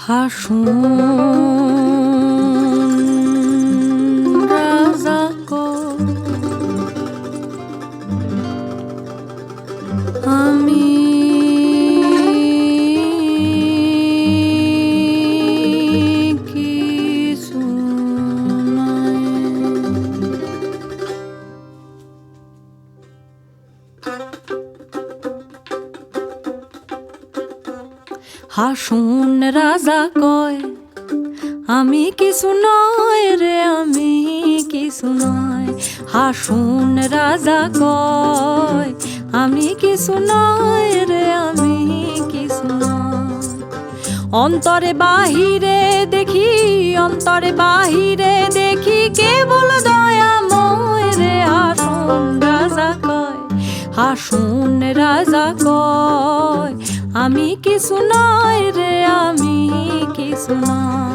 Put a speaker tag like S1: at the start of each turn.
S1: হাসুন রাজা কয় আমি কিছু নাই। হাসুন রাজা কয় আমি কিছু নয় রে, আমি কিছু নয়। হাসুন রাজা কয় আমি কিছু নয় রে, আমি কিছু নয়। অন্তরে বাহিরে দেখি, অন্তরে বাহিরে দেখি কেবল দয়াময় রে। হাসুন রাজা কয়, হাসুন রাজা কয় আমি কিছু নয় রে, আমি কিছু নয়।